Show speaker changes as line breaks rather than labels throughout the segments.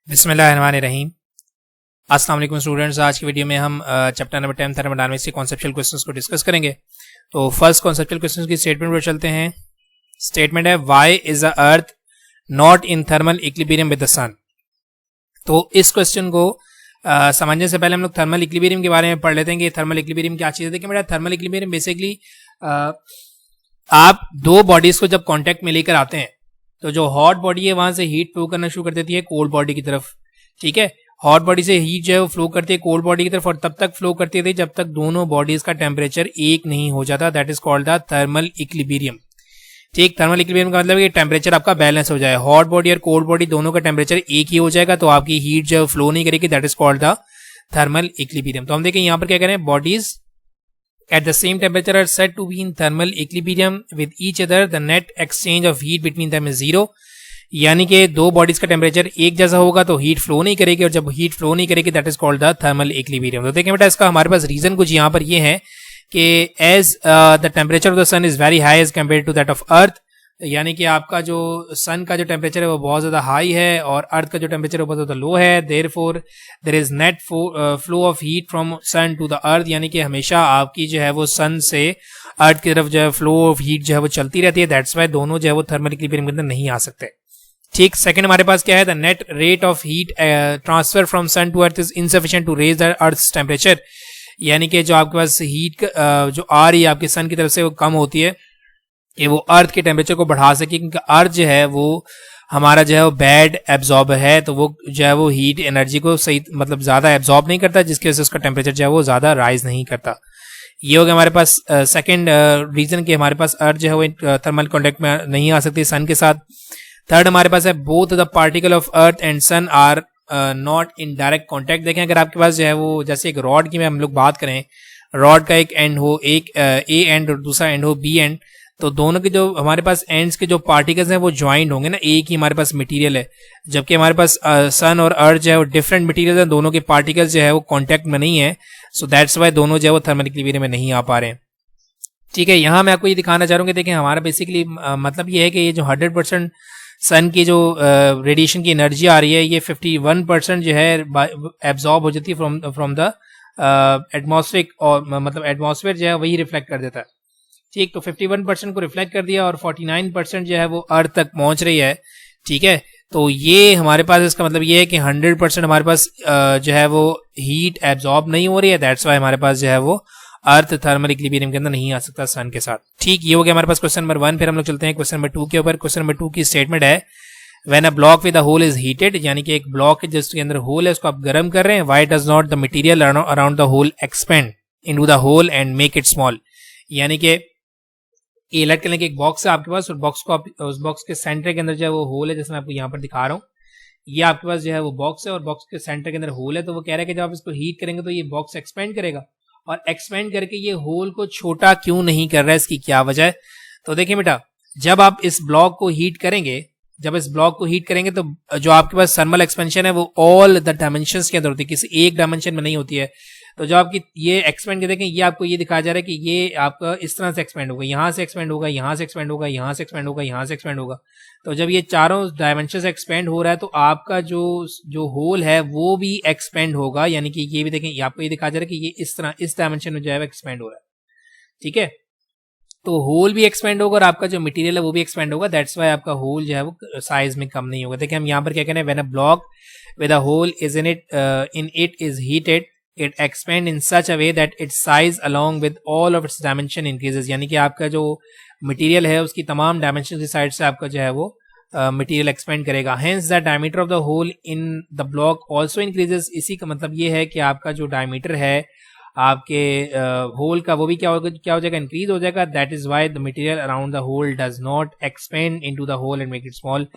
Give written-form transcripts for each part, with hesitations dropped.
बिस्मिल्लाहिर्रहमानिर्रहीम। अस्सलाम वालेकुम स्टूडेंट्स। आज की वीडियो में हम चैप्टर नंबर 10 थर्मोडायनामिक्स के कॉन्सेप्चुअल क्वेश्चंस को डिस्कस करेंगे। तो फर्स्ट कॉन्सेप्चुअल क्वेश्चंस की स्टेटमेंट पर चलते हैं। स्टेटमेंट है why is the earth not in thermal equilibrium with the sun. तो इस क्वेश्चन को समझने से पहले हम लोग थर्मल इक्विलिब्रियम के बारे में पढ़ लेते हैं कि थर्मल इक्विलिब्रियम क्या चीज़ है। देखिए बेटा, थर्मल इक्विलिब्रियम बेसिकली आप दो बॉडीज को जब कॉन्टैक्ट में लेकर आते हैं तो जो हॉट बॉडी है वहां से हीट फ्लो करना शुरू कर देती है कोल्ड बॉडी की तरफ। ठीक है, हॉट बॉडी से हीट जो है वो फ्लो करती है कोल्ड बॉडी की तरफ और तब तक फ्लो करती है जब तक दोनों बॉडीज का टेम्परेचर एक नहीं हो जाता। That is called the thermal equilibrium. ठीक, थर्मल इक्विलिब्रियम का मतलब है कि टेम्परेचर आपका बैलेंस हो जाए, हॉट बॉडी और कोल्ड बॉडी दोनों का टेम्परेचर एक ही हो जाएगा तो आपकी हीट जो है फ्लो नहीं करेगी। That is called the thermal equilibrium. तो हम देखें यहाँ पर क्या करें, bodies at the same temperature are said to be in thermal equilibrium with each other. The net exchange of heat between them is zero. यानी कि दो बॉडीज का टेम्परेचर एक जैसा होगा तो हीट फ्लो नहीं करेगी और जब हीट फ्लो नहीं करेगी that is called the thermal equilibrium. तो देखें बेटा, इसका हमारे पास रीजन कुछ यहाँ पर ये है कि as the temperature of the sun is very high as compare to that of earth. यानी कि आपका जो सन का जो टेम्परेचर है वो बहुत ज़्यादा हाई है और अर्थ का जो टेम्परेचर है वो बहुत ज़्यादा लो है। Therefore there is net flow of heat from sun to the earth. यानी कि हमेशा आपकी जो है वो सन से अर्थ की तरफ जो है फ्लो ऑफ हीट जो है वो चलती रहती है। दैट्स वाई दोनों जो है वो थर्मल इक्विलिब्रियम के अंदर नहीं आ सकते। ठीक, सेकंड हमारे पास क्या है, the net rate of heat transfer from sun to earth is insufficient to raise the earth's temperature. यानी कि जो आपके पास हीट जो आ रही है आपके सन की तरफ से वो कम होती है कि वो अर्थ के टेम्परेचर को बढ़ा सके, क्योंकि अर्थ जो है वो हमारा जो है वो बैड एब्जॉर्ब है तो वो जो है वो हीट एनर्जी को सही मतलब ज़्यादा एब्जॉर्ब नहीं करता, जिसकी वजह से उसका टेम्परेचर जो है वो ज़्यादा राइज नहीं करता। ये हो गया हमारे पास सेकंड रीजन कि हमारे पास अर्थ जो है वो थर्मल कॉन्टैक्ट में नहीं आ सकती सन के साथ। थर्ड हमारे पास है both the particle of earth and sun are not in direct contact. देखें, अगर आपके पास जो है वो जैसे एक रॉड की में हम लोग बात करें, रॉड का एक एंड हो, एक ए एंड और दूसरा एंड हो बी एंड, तो दोनों के जो हमारे पास एंड्स के जो पार्टिकल्स हैं वो ज्वाइंट होंगे ना, एक ही हमारे पास मटेरियल है। जबकि हमारे पास सन और अर्थ जो है वो डिफरेंट मटेरियल है, दोनों के पार्टिकल्स जो है वो कांटेक्ट में नहीं है। सो दैट्स वाई दोनों जो है वो थर्मल इक्विलिब्रियम में नहीं आ पा रहे हैं। ठीक है, यहाँ मैं आपको ये दिखाना चाह रहा हूँ कि देखें हमारा बेसिकली मतलब ये है कि ये जो 100% सन की जो रेडिएशन की एनर्जी आ रही है ये 51% जो है एब्जॉर्ब हो जाती है फ्रॉम द एटमॉस्फेयर, और मतलब एटमॉस्फेयर जो है वही रिफ्लेक्ट कर देता है। ठीक, तो 51% को रिफ्लेक्ट कर दिया और 49% जो है वो अर्थ तक पहुंच रही है। ठीक है, तो ये हमारे पास इसका मतलब ये है कि 100% हमारे पास जो है वो हीट एब्जॉर्ब नहीं हो रही है। दैट्स वाई हमारे पास जो है वो अर्थ थर्मल इक्विलिब्रियम के अंदर नहीं आ सकता सन के साथ। ठीक, ये हो गया हमारे पास क्वेश्चन नंबर 1। फिर हम लोग चलते हैं क्वेश्चन नंबर 2 के ऊपर। क्वेश्चन नंबर 2 की स्टेटमेंट है when a block with a hole is heated, यानी कि एक ब्लॉक जिसके अंदर होल है उसको आप गर्म कर रहे हैं। Why does not the material around the hole expand into the hole and make it small. यानी कि ये लट करने के एक बॉक्स है आपके पास और बॉक्स को आप उस बॉक्स के सेंटर के अंदर जो है वो होल है, जैसे मैं आपको यहाँ पर दिखा रहा हूँ। ये आपके पास जो है वो बॉक्स है और बॉक्स के सेंटर के अंदर होल है। तो वो कह रहा है कि जब आप इसको हीट करेंगे तो ये बॉक्स एक्सपेंड करेगा और एक्सपेंड करके ये होल को छोटा क्यों नहीं कर रहा है, इसकी क्या वजह है। तो देखिए बेटा, जब आप इस ब्लॉक को हीट करेंगे तो जो आपके पास थर्मल एक्सपेंशन है वो ऑल द डायमेंशंस के अंदर होती है, किसी एक डायमेंशन में नहीं होती है। तो जब आपकी ये एक्सपेंड कर देखें, ये आपको ये दिखाया जा रहा है कि ये आपका इस तरह से एक्सपेंड होगा, यहाँ से एक्सपेंड होगा, यहाँ से एक्सपेंड होगा, यहाँ से एक्सपेंड होगा, यहाँ से एक्सपेंड होगा। तो जब ये चारों डायमेंशन से एक्सपेंड हो रहा है तो आपका जो होल है वो भी एक्सपेंड होगा। यानी कि ये भी देखें, आपको ये दिखाया जा रहा है कि ये इस तरह इस डायमेंशन में जो है एक्सपेंड हो रहा है। ठीक है, तो होल भी एक्सपेंड होगा और आपका जो मटेरियल है वो भी एक्सपेंड होगा। दैट्स वाई आपका होल जो है वो साइज में कम नहीं होगा। देखिए हम यहाँ पर क्या कह रहे हैं, when a block with a hole is in it is heated it expand in such a way that its size along with all of its dimension increases। यानी कि आपका जो मटेरियल है उसकी तमाम डायमेंशन की साइड से आपका जो है वो मटेरियल एक्सपेंड करेगा। hence the diameter of the hole in the block also increases। इसी का मतलब ये है कि आपका जो डायमीटर है आपके होल का वो भी क्या हो जाएगा, इंक्रीज हो जाएगा। That is why the material around the hole does not expand into the hole and make it small.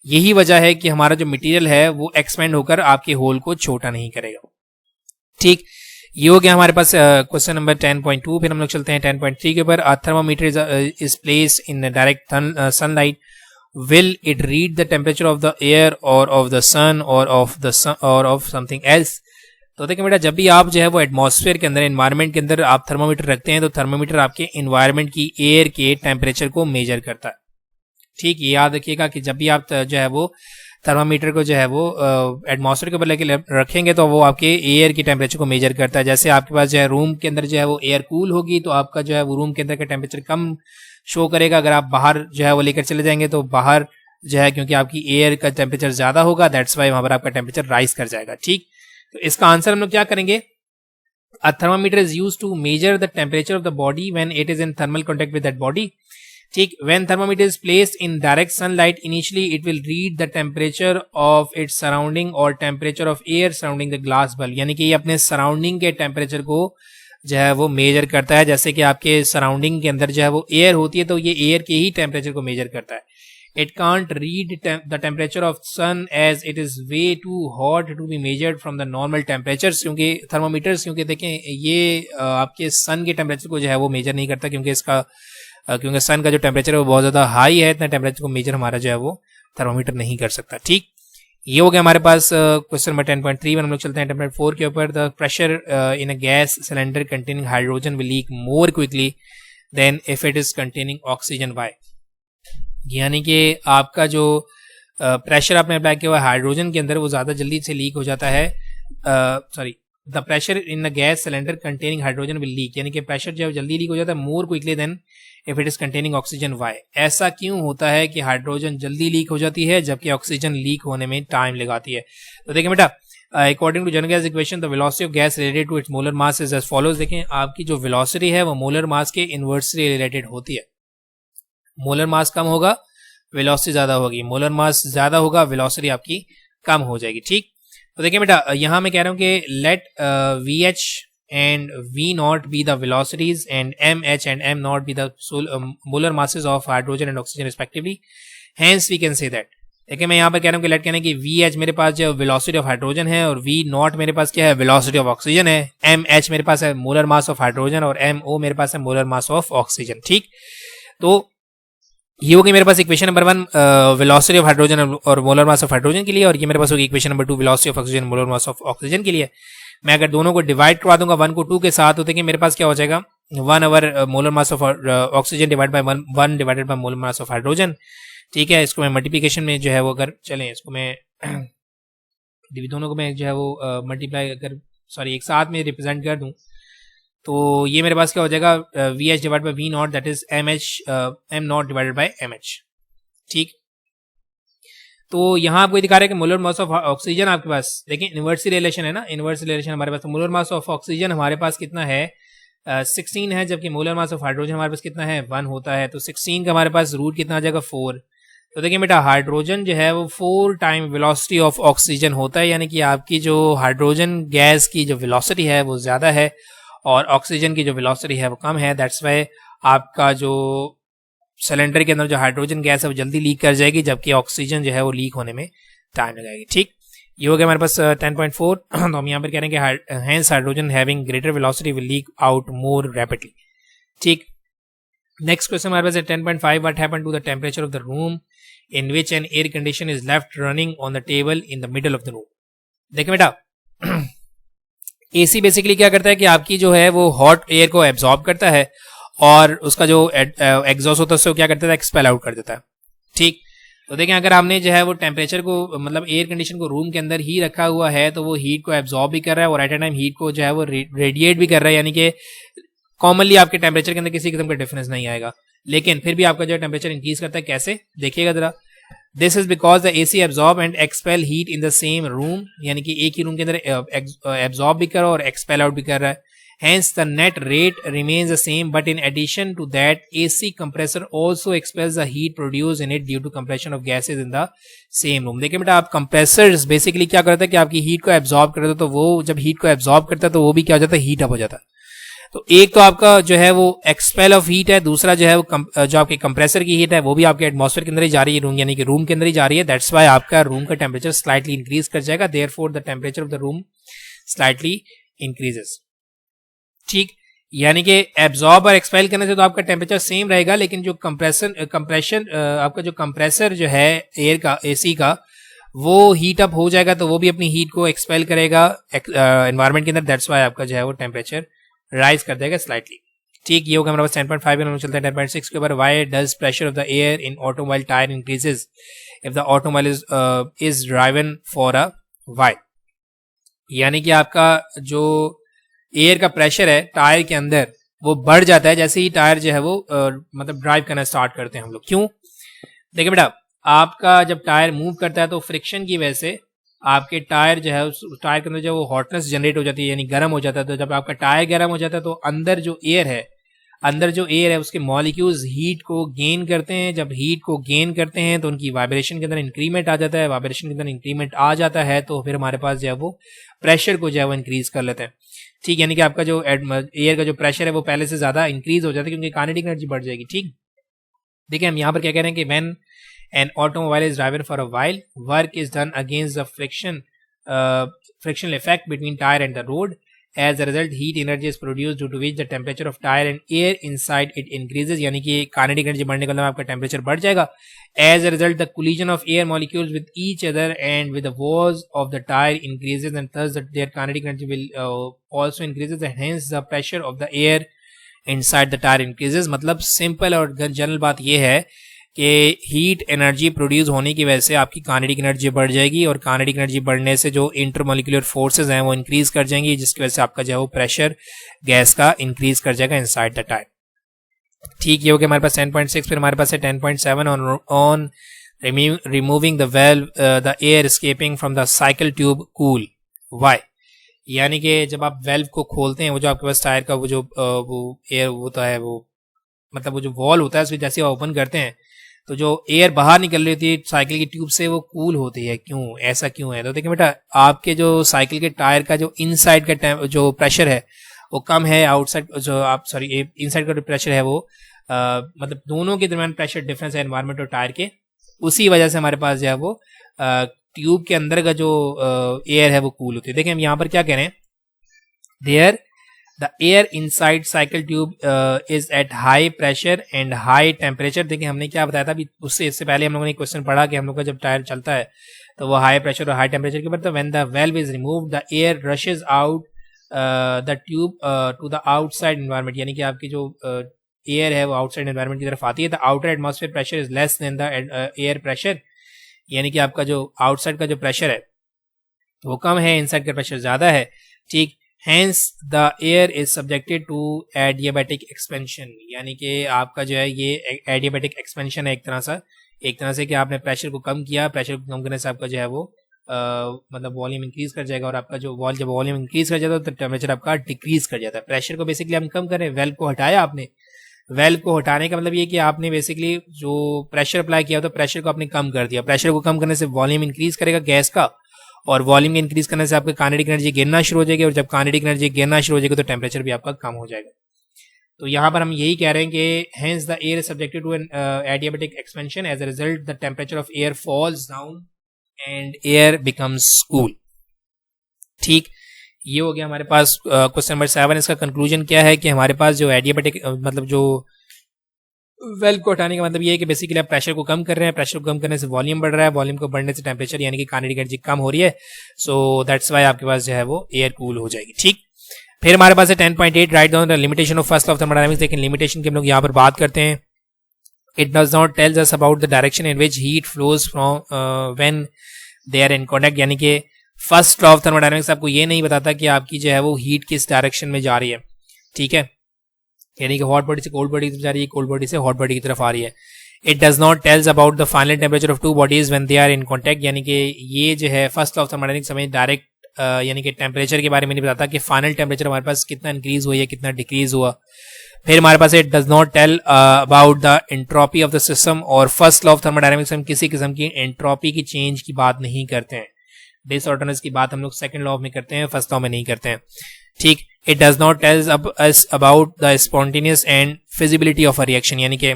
यही वजह है कि हमारा जो मटेरियल है वो एक्सपेंड होकर आपके होल को छोटा नहीं करेगा। ठीक, ये हो गया हमारे पास क्वेश्चन नंबर 10.2। फिर हम लोग चलते हैं 10.3 के ऊपर। Thermometer is placed in direct sunlight, will it read the temperature of the air और ऑफ द सन और ऑफ समथिंग एल्स। तो देखिए बेटा, जब भी आप जो है वो एटमॉस्फेयर के अंदर, एनवायरनमेंट के अंदर आप थर्मोमीटर रखते हैं तो थर्मोमीटर आपके एनवायरनमेंट की एयर के टेम्परेचर को मेजर करता है। ठीक, ये याद रखिएगा कि जब भी आप जो है वो थर्मामीटर को जो है वो एटमॉस्फेयर के ऊपर लेके रखेंगे तो वो आपके एयर की टेम्परेचर को मेजर करता है। जैसे आपके पास जो है रूम के अंदर जो है वो एयर कूल होगी तो आपका जो है वो रूम के अंदर का टेम्परेचर कम शो करेगा। अगर आप बाहर जो है वो लेकर चले जाएंगे तो बाहर जो है क्योंकि आपकी एयर का टेम्परेचर ज्यादा होगा, दैट्स वाई वहां पर आपका टेम्परेचर राइज कर जाएगा। ठीक, तो इसका आंसर हम लोग क्या करेंगे, a thermometer is used to measure the temperature of the body when it is in thermal contact with that body. ठीक, when thermometer is placed in direct sunlight, initially it will read the temperature of its surrounding or temperature of air surrounding the glass bulb. यानी कि ये अपने surrounding के temperature को जो है वो मेजर करता है। जैसे कि आपके सराउंडिंग के अंदर जो है वो एयर होती है तो ये एयर के ही टेम्परेचर को मेजर करता है। It can't read the temperature of sun as it is way too hot to be measured from the normal temperatures. क्योंकि थर्मोमीटर्स क्योंकि देखें ये आपके सन के टेम्परेचर को जो है वो मेजर नहीं करता क्योंकि इसका क्योंकि सन का जो टेम्परेचर है वो बहुत ज़्यादा हाई है, इतना टेम्परेचर को मेजर हमारा जो है वो थर्मोमीटर नहीं कर सकता। ठीक, ये हो गया हमारे पास क्वेश्चन नंबर 10.3 में। हम लोग चलते हैं 10.4 के ऊपर। The pressure in a gas cylinder containing hydrogen will leak more quickly than if it is containing oxygen. Why? यानी कि आपका जो प्रेशर आपने अप्लाई किया हुआ है हाइड्रोजन के अंदर वो ज़्यादा जल्दी से लीक हो जाता है। Sorry, the pressure in the gas cylinder containing hydrogen will leak, यानी कि प्रेशर जो है जल्दी लीक हो जाता है more quickly than if it is containing oxygen. Why? ऐसा क्यों होता है कि हाइड्रोजन जल्दी लीक हो जाती है जबकि ऑक्सीजन लीक होने में टाइम लगाती है? तो देखिए बेटा, according to general gas equation the velocity of gas related to its molar mass is as follows. देखें आपकी जो वेलोसिटी है वो मोलर मास के इनवर्सली रिलेटेड होती है। मोलर मास कम होगा वेलोसिटी ज्यादा होगी, मोलर मास ज्यादा होगा वेलोसिटी आपकी कम हो जाएगी। ठीक, तो देखिए बेटा यहां मैं कह रहा हूं कि let V H and V nought be the velocities and M H and M nought be the molar masses of hydrogen and oxygen respectively, hence we can say that. देखिए मैं यहाँ पर कह रहा हूँ कि लेट कहना कि वी एच मेरे पास जो वेलोसिटी ऑफ हाइड्रोजन है और वी नॉट मेरे पास क्या है, वेलोसिटी ऑफ ऑक्सीजन है। एम एच मेरे पास है मोलर मास ऑफ हाइड्रोजन और एम ओ मेरे पास है मोलर मास ऑफ ऑक्सीजन। ठीक, तो ये होगी मेरे पास equation number 1 velocity of hydrogen और मोलर मास ऑफ हाइड्रोजन के लिए, और ये मेरे पास होगी equation number 2 velocity of oxygen molar mass of oxygen के लिए। मैं अगर दोनों को डिवाइड करवा दूंगा 1 को 2 के साथ तो देखिए मेरे पास क्या हो जाएगा 1 over molar mass of oxygen divide by 1 divided by molar mass of hydrogen. ठीक है, इसको मैं मल्टीप्लिकेशन में जो है वो अगर चलें इसको मैं दोनों को मैं जो है वो मल्टीप्लाई अगर सॉरी एक साथ में रिप्रेजेंट कर दूं तो ये मेरे पास क्या हो जाएगा V H divide by V nought that is M H M nought divided by M H. ठीक, तो यहाँ आपको दिखा रहा है कि मोलर मास ऑफ ऑक्सीजन आपके पास देखिए इनवर्स रिलेशन है ना, इनवर्स रिलेशन हमारे पास। तो मोलर मास ऑफ ऑक्सीजन हमारे पास कितना है 16 है, जबकि मोलर मास ऑफ हाइड्रोजन हमारे पास कितना है 1 होता है। तो 16 का हमारे पास रूट कितना आ जाएगा 4। तो देखिए बेटा हाइड्रोजन जो है वो 4 टाइम वेलोसिटी ऑफ ऑक्सीजन होता है, यानी कि आपकी जो हाइड्रोजन गैस की जो वेलोसिटी है वो ज्यादा है और ऑक्सीजन की जो वेलोसिटी है वो कम है। दैट्स वाई आपका जो सिलेंडर के अंदर जो हाइड्रोजन गैस है वो जल्दी लीक कर जाएगी जबकि ऑक्सीजन जो है वो लीक होने में टाइम लगाएगी। ठीक, ये हो गया हमारे पास 10.4। तो हम यहाँ पर कह रहे हैं कि hence hydrogen having greater velocity will leak out more rapidly. ठीक, नेक्स्ट क्वेश्चन हमारे पास है 10.5 what happened to the temperature of the room in which an air condition is left running on the table in the middle of the room. देखिए बेटा AC basically क्या करता है कि आपकी जो है वो हॉट एयर को एब्जॉर्ब करता है और उसका जो एग्जॉस्ट होता है उससे क्या करता है एक्सपेल आउट कर देता है। ठीक, तो देखें अगर आपने जो है वो टेम्परेचर को मतलब एयर कंडीशन को रूम के अंदर ही रखा हुआ है तो वो हीट को एब्जॉर्ब भी कर रहा है और एट ए टाइम हीट को जो है वो रेडिएट भी कर रहा है, यानी कि कॉमनली आपके टेम्परेचर के अंदर किसी किस्म का डिफरेंस नहीं आएगा, लेकिन फिर भी आपका जो टेम्परेचर इंक्रीज करता है। कैसे देखिएगा जरा, this is because the AC absorb and expel heat in the same room, यानी कि एक ही रूम के अंदर एब्जॉर्ब भी कर रहा है और एक्सपेल आउट भी कर रहा है। Hence the net rate remains the same, but in addition to that, AC compressor also expels the heat produced in it due to compression of gases in the same room. देखिए बेटा आप compressors basically क्या करता है कि आपकी heat को absorb करता है, तो वो जब हीट को एब्जॉर्ब करता है तो वो भी क्या हो जाता है हीट अप हो जाता है। तो एक तो आपका जो है वो एक्सपेल ऑफ हीट है, दूसरा जो है वो जो आपके कंप्रेसर की हीट है वो भी आपके एटमॉस्फेयर के अंदर ही जा रही है, रूम यानी कि रूम के अंदर ही जा रही है। दैट्स वाई आपका रूम का टेम्परेचर स्लाइटली इंक्रीज कर जाएगा, therefore the temperature of the room slightly increases. ठीक, यानी कि एब्जॉर्ब और एक्सपेल करने से तो आपका टेम्परेचर सेम रहेगा, लेकिन जो कंप्रेशन आपका जो कंप्रेसर जो है एयर का एसी का वो हीट अप हो जाएगा तो वो भी अपनी हीट को एक्सपेल करेगा एनवायरमेंट के अंदर। दैट्स वाई आपका जो है वो टेम्परेचर राइज कर देगा स्लाइटली। ठीक, ये होगा हमारे पास 10.5 में। हम चलते हैं 10.6 के ऊपर। Why does pressure of the air in automobile tyre increases if the automobile is driven for a while. यानी कि आपका जो एयर का प्रेशर है टायर के अंदर वो बढ़ जाता है जैसे ही टायर जो है वो मतलब ड्राइव करना स्टार्ट करते हैं हम लोग। क्यों? देखिए बेटा, आपका जब टायर मूव करता है तो फ्रिक्शन की वजह से आपके टायर जो है उस टायर के अंदर जो वो हॉटनेस जनरेट हो जाती है, यानी गर्म हो जाता है। तो जब आपका टायर गर्म हो जाता है तो अंदर जो एयर है उसके मॉलिक्यूल्स हीट को गेन करते हैं। जब हीट को गेन करते हैं तो उनकी वाइब्रेशन के अंदर इंक्रीमेंट आ जाता है। वाइब्रेशन के अंदर इंक्रीमेंट आ जाता है तो फिर हमारे पास जो है वो प्रेशर को जो है वो इंक्रीज कर लेते हैं। ठीक, यानी कि आपका जो एयर का जो प्रेशर है वो पहले से ज्यादा इंक्रीज हो जाता है क्योंकि काइनेटिक एनर्जी बढ़ जाएगी। ठीक, देखिए हम यहाँ पर क्या कह रहे हैं कि when an automobile is driven for a while, work is done against the frictional effect between tire and the road. As a result, heat energy is produced due to which the temperature of tire and air inside it increases. यानी कि kinetic energy बढ़ने का मतलब आपका temperature बढ़ जाएगा. As a result, the collision of air molecules with each other and with the walls of the tire increases, and thus their kinetic energy will also increases, and hence the pressure of the air inside the tire increases. मतलब simple और general बात ये है कि heat energy produce होने की वजह से आपकी काइनेटिक एनर्जी बढ़ जाएगी और काइनेटिक एनर्जी बढ़ने से जो इंटरमोलिकुलर फोर्सेस हैं वो इंक्रीज कर जाएंगी, जिसकी वजह से आपका जो है वो प्रेशर गैस का इंक्रीज कर जाएगा इनसाइड द टायर। ठीक, ये हो गया हमारे पास 10.6। फिर हमारे पास है 10.7 on removing the valve the air escaping from the cycle tube cool. Why? यानी कि जब आप वेल्व को खोलते हैं, वो जो आपके पास टायर का वो जो वो एयर होता है, वो मतलब वो जो वॉल होता है उसको जैसे आप ओपन करते हैं तो जो एयर बाहर निकल रही होती है साइकिल की ट्यूब से वो कूल होती है। क्यों? ऐसा क्यों है? तो देखिए बेटा, आपके जो साइकिल के टायर का जो इनसाइड का जो प्रेशर है वो कम है, आउटसाइड जो आप सॉरी इनसाइड का जो प्रेशर है वो मतलब दोनों के दरमियान प्रेशर डिफरेंस है एनवायरमेंट और टायर के। उसी वजह से हमारे पास जो है वो ट्यूब के अंदर का जो एयर है वो कूल होती है। देखिए हम यहाँ पर क्या कह रहे हैं, there The air inside cycle tube is at high pressure and high temperature. देखिए हमने क्या बताया था अभी, इससे पहले हम लोगों ने क्वेश्चन पढ़ा कि हम लोग का जब टायर चलता है तो वो हाई प्रेशर और हाई टेम्परेचर के ऊपर। तो when the valve is removed, the air rushes out the tube to the outside environment. यानी कि आपकी जो एयर है वो आउटसाइड एनवायरमेंट की तरफ आती है। The outer atmosphere pressure is less than the air pressure. यानी कि आपका जो आउटसाइड का जो प्रेशर है वो कम है, इनसाइड का प्रेशर ज्यादा है। ठीक, Hence the air is subjected to adiabatic expansion. यानी कि आपका जो है ये adiabatic expansion है एक तरह से कि आपने प्रेशर को कम किया, प्रेशर को कम करने से आपका जो है वो मतलब वॉल्यूम इंक्रीज कर जाएगा और आपका जो जब वॉल्यूम इंक्रीज कर जाता है तो टेम्परेचर आपका डिक्रीज कर जाता है। प्रेशर को बेसिकली हम कम करें, वेल्व को हटाया आपने। वेल्व को हटाने का मतलब ये कि आपने बेसिकली जो प्रेशर अप्लाई किया तो प्रेशर को आपने कम कर दिया। प्रेशर को कम करने से वॉल्यूम इंक्रीज करेगा गैस का और वॉल्यूम इंक्रीज करने से आपकी काइनेटिक एनर्जी गिरना शुरू हो जाएगी और जब काइनेटिक एनर्जी गिरना शुरू हो जाएगी तो टेम्परेचर भी आपका कम हो जाएगा। तो यहाँ पर हम यही कह रहे हैं कि hence the air is subjected to an adiabatic expansion. As a result, the temperature of air falls down and air becomes cool. ठीक, ये हो गया हमारे पास क्वेश्चन नंबर 7। इसका कंक्लूजन क्या है कि हमारे पास जो एडियाबेटिक मतलब जो वेल्व को हटाने का मतलब ये है कि बेसिकली आप प्रेशर को कम कर रहे हैं, प्रेशर को कम करने से वॉल्यूम बढ़ रहा है, वॉल्यूम को बढ़ने से टेम्परेचर यानी कि काइनेटिक एनर्जी कम हो रही है। सो दैट्स व्हाई आपके पास जो है वो एयर कूल हो जाएगी। ठीक, फिर हमारे पास है 10.8 write down the limitation of first law of thermodynamics. लेकिन लिमिटेशन की हम लोग यहाँ पर बात करते हैं। It does not tells us about the direction in which heat flows from when they are in contact. यानी कि फर्स्ट लॉ ऑफ थर्मोडायनामिक्स आपको ये नहीं बताता कि आपकी जो है वो हीट किस डायरेक्शन में जा रही है। ठीक है, यानी कि हॉट बॉडी से कोल्ड बॉडी की तरफ जा रही है, कोल्ड बॉडी से हॉट बॉडी की तरफ आ रही है। It does not tells about the final temperature of two bodies when they are in contact. यानी कि ये जो है फर्स्ट लॉ ऑफ थर्मोडायनामिक्स हमें डायरेक्ट यानी कि टेम्परेचर के बारे में नहीं बताता कि फाइनल टेम्परेचर हमारे पास कितना इंक्रीज हुआ या कितना डिक्रीज हुआ। फिर हमारे पास it does not tell about the entropy of the system. और फर्स्ट लॉ ऑफ थर्मोडायनामिक्स हम किसी किस्म की एंट्रोपी की चेंज की बात नहीं करते हैं। डिसऑर्डरनेस की बात हम लोग सेकंड लॉ में करते हैं, फर्स्ट लॉ में नहीं करते हैं। ठीक, it does not tells us about the spontaneous and feasibility of a reaction. यानी कि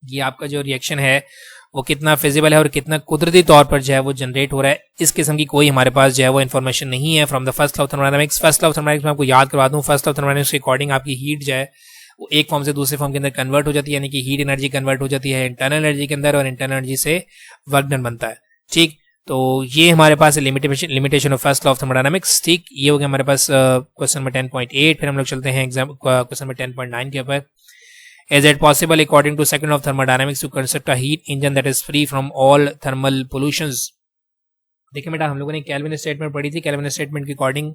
ये आपका जो रिएक्शन है वो कितना फिजिबल है और कितना कुदरती तौर पर जो है वो जनरेट हो रहा है, इस किस्म की कोई हमारे पास जो है वो इन्फॉर्मेशन नहीं है from the first law of thermodynamics. First law of thermodynamics में आपको याद करवा दूं, फर्स्ट लॉ ऑफ थर्मोडायनामिक्स के अकॉर्डिंग आपकी हीट जो है वो एक फॉर्म से दूसरे फॉर्म के अंदर कन्वर्ट हो जाती है। यानी कि हीट एनर्जी कन्वर्ट हो जाती है इंटरनल एनर्जी के अंदर और इंटरनल एनर्जी से वर्क डन बनता है। ठीक, तो ये हमारे पास limitation of first law of thermodynamics. ठीक, ये हो गया हमारे पास क्वेश्चन नंबर 10.8। फिर हम लोग चलते हैं एग्जाम क्वेश्चन नंबर 10.9 के ऊपर। Is it possible according to second law of thermodynamics to construct a heat engine that is free from all thermal pollutions? देखिए बेटा, हम लोगों ने केल्विन स्टेटमेंट पढ़ी थी। केल्विन स्टेटमेंट के according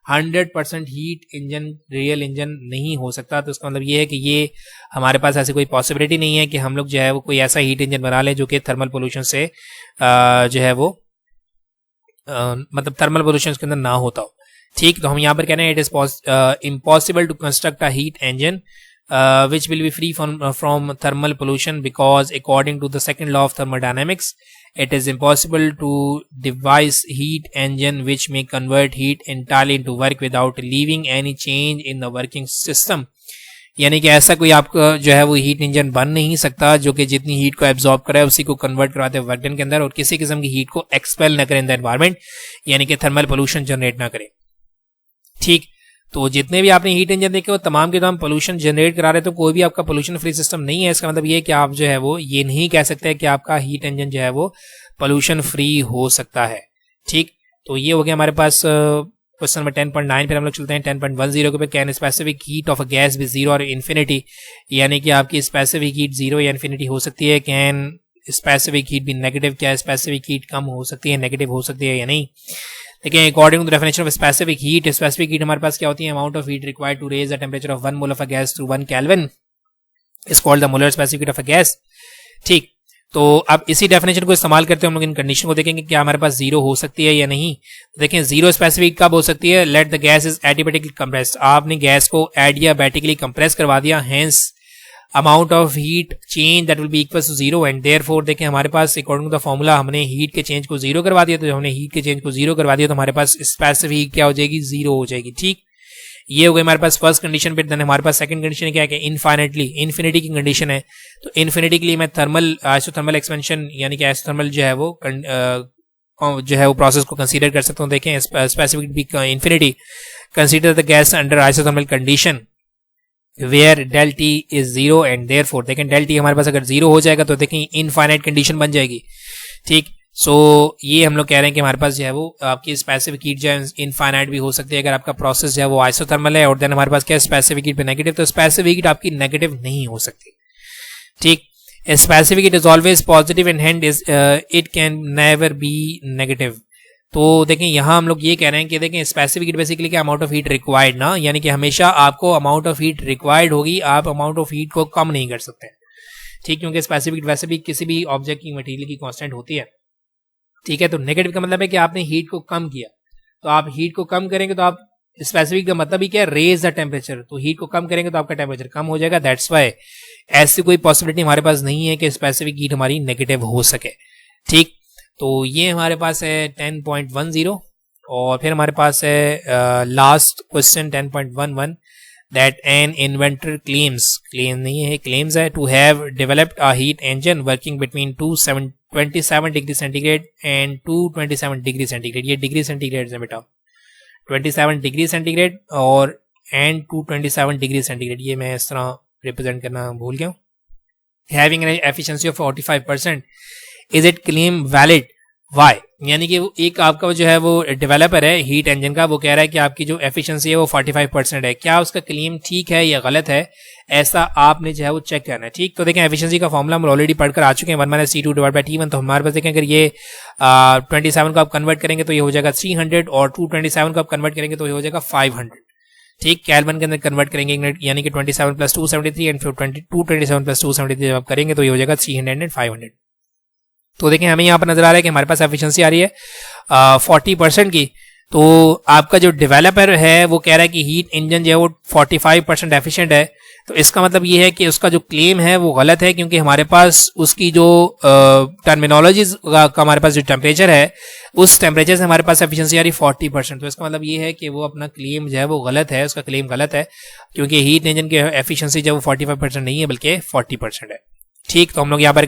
100% heat engine real engine नहीं हो सकता। तो इसका मतलब ये है कि ये हमारे पास ऐसी कोई पॉसिबिलिटी नहीं है कि हम लोग जो है वो कोई ऐसा हीट इंजन बना लें जो कि थर्मल पोल्यूशन से जो है वो मतलब थर्मल पोल्यूशन के अंदर ना होता हो। ठीक, तो हम यहाँ पर कह रहे हैं it is impossible to construct a heat engine which will be free from thermal pollution because according to the second law of thermodynamics it is impossible to devise heat engine which may convert heat entirely into work without leaving any change in the working system। यानी कि ऐसा कोई आपका जो है वो heat engine बन नहीं सकता जो कि जितनी हीट को एब्जॉर्ब करे उसी को कन्वर्ट करवाते हैं वर्क डन के अंदर और किसी किस्म की हीट को एक्सपेल न करे इन द एनवायरमेंट, यानी कि थर्मल पोल्यूशन जनरेट ना करे। ठीक, तो जितने भी आपने हीट इंजन देखे वो तमाम के तमाम पोल्यूशन जनरेट करा रहे, तो कोई भी आपका पोल्यूशन फ्री सिस्टम नहीं है। इसका मतलब ये है कि आप जो है वो ये नहीं कह सकते कि आपका हीट इंजन जो है वो पोल्यूशन फ्री हो सकता है। ठीक, तो ये हो गया हमारे पास क्वेश्चन नंबर 10.9। फिर हम लोग चलते हैं 10.10 के ऊपर। Can specific heat of a gas be zero और इन्फिनिटी, यानी कि आपकी स्पेसिफिक हीट जीरो या इन्फिनिटी हो सकती है। कैन स्पेसिफिक हीट भी नेगेटिव, क्या स्पेसिफिक हीट कम हो सकती है, नेगेटिव हो सकती है या नहीं। देखिए, according to definition of specific heat हमारे पास क्या होती है, amount of heat required to raise the temperature of 1 mole of a gas to 1 kelvin is called the molar specific heat of a gas. ठीक, तो अब इसी डेफिनेशन को इस्तेमाल करते हैं हम लोग इन कंडीशन को देखेंगे क्या हमारे पास जीरो हो सकती है या नहीं। देखें, जीरो स्पेसिफिक कब हो सकती है, let the gas is adiabatically compressed. आपने गैस को एडियाबैटिकली कंप्रेस करवा दिया, hence amount of heat change that will be equal to zero and therefore देखें हमारे पास अकॉर्डिंग टू द फॉर्मूला हमने हीट के चेंज को जीरो करवा दिया। तो जब हमने हीट के चेंज को जीरो करवा दिया तो हमारे पास स्पेसिफिक हीट क्या हो जाएगी, जीरो हो जाएगी। ठीक, ये हो गई हमारे पास फर्स्ट कंडीशन। फिर देन हमारे पास सेकंड कंडीशन क्या है कि इन्फिनिटी की कंडीशन है। तो इन्फिनिटी के लिए मैं थर्मल आइसोथर्मल एक्सपेंशन यानी कि आइसोथर्मल जो है वो प्रोसेस को कंसीडर कर सकता हूँ। देखें, specific infinity consider the gas under isothermal condition where del T is zero and therefore देखें डेल टी हमारे पास अगर जीरो हो जाएगा तो देखें इनफाइनाइट कंडीशन बन जाएगी। ठीक, सो ये हम लोग कह रहे हैं कि हमारे पास जो है वो आपकी स्पेसिफिक हीट जो है इनफाइनाइट भी हो सकती है अगर आपका प्रोसेस जो है वो आइसोथर्मल है। और देन हमारे पास क्या है, स्पेसिफिक हीट पे नेगेटिव, तो स्पेसिफिक हीट आपकी नेगेटिव नहीं हो सकती। ठीक, specific heat is always positive and hand it can never be negative. तो देखें यहाँ हम लोग ये कह रहे हैं कि देखें स्पेसिफिक हीट बेसिकली क्या, अमाउंट ऑफ हीट रिक्वायर्ड ना, यानी कि हमेशा आपको अमाउंट ऑफ हीट रिक्वायर्ड होगी, आप अमाउंट ऑफ हीट को कम नहीं कर सकते। ठीक, क्योंकि स्पेसिफिक हीट वैसे भी किसी भी ऑब्जेक्ट की मटेरियल की कांस्टेंट होती है। ठीक है, तो नेगेटिव का मतलब है कि आपने हीट को कम किया, तो आप हीट को कम करेंगे तो आप स्पेसिफिक का मतलब ही क्या है, रेज द टेम्परेचर। तो हीट को कम करेंगे तो आपका टेम्परेचर कम हो जाएगा। दैट्स वाई ऐसी कोई पॉसिबिलिटी हमारे पास नहीं है कि स्पेसिफिक हीट हमारी नेगेटिव हो सके। ठीक, तो ये हमारे पास है 10.10 और फिर हमारे पास है last question 10.11 that an inventor claim नहीं है, क्लेम्स है to have developed a heat engine working between 27 degree centigrade and 227 degree centigrade. ये डिग्री सेंटीग्रेड है बेटा, 27 डिग्री सेंटीग्रेड और एंड 227 डिग्री सेंटीग्रेड, ये मैं इस तरह रिप्रेजेंट करना भूल गया हूँ। Having an efficiency of 45%, is it claim valid, why, यानी कि एक आपका जो है वो डेवलपर है हीट इंजन का, वो कह रहा है कि आपकी जो एफिशिएंसी है वो 45% है, क्या उसका क्लेम ठीक है या गलत है, ऐसा आपने जो है वो चेक करना है। ठीक, तो देखें एफिशिएंसी का फॉर्मूला हम ऑलरेडी पढ़कर आ चुके हैं, 1 - C2 / T1। तो हमारे पास देखें अगर ये 27 को आप कन्वर्ट करेंगे तो ये हो जाएगा 300 और 227 को आप कन्वर्ट करेंगे तो ये हो जाएगा 500। ठीक, केल्विन के अंदर कन्वर्ट करेंगे यानी कि 27 + 273 एंड 227 + 273 जब आप करेंगे तो ये हो जाएगा 300 एंड 500। तो देखें हमें यहाँ पर नजर आ रहा है कि हमारे पास एफिशिएंसी आ रही है 40% की। तो आपका जो डेवलपर है वो कह रहा है कि हीट इंजन जो है वो 45% एफिशिएंट है। तो इसका मतलब ये है कि उसका जो क्लेम है वो गलत है, क्योंकि हमारे पास उसकी जो टर्मिनोलॉजी का हमारे पास जो टेम्परेचर है उस टेम्परेचर से हमारे पास एफिशिएंसी आ रही 40%। तो इसका मतलब ये है कि वो अपना क्लेम जो है वो गलत है, उसका क्लेम गलत है, क्योंकि हीट इंजन की एफिशिएंसी जो है वो 45% नहीं है बल्कि 40% है। ठीक, तो हम लोग यहाँ पर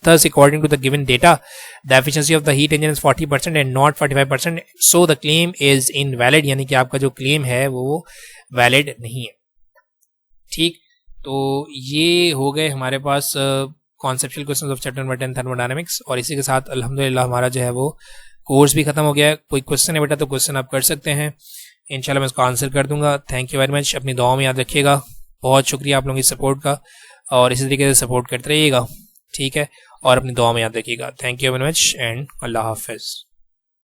thus according to the given data the efficiency of the heat engine is 40% and not 45%, so the claim is invalid, यानी कि आपका जो क्लेम है वो वैलिड नहीं है। ठीक, तो ये हो गए हमारे पास conceptual questions of chapter number 10 thermodynamics. और इसी के साथ अल्हम्दुलिल्लाह हमारा जो है वो कोर्स भी खत्म हो गया है। कोई क्वेश्चन है बेटा तो क्वेश्चन आप कर सकते हैं, इंशाल्लाह मैं इसको आंसर कर दूंगा। थैंक यू वेरी मच, अपनी दुआओं में याद रखिएगा। बहुत शुक्रिया आप लोगों की सपोर्ट का, और इसी तरीके से सपोर्ट करते रहिएगा, ठीक है, और अपनी दुआ में याद रखिएगा। Thank you very much and अल्लाह हाफिज़।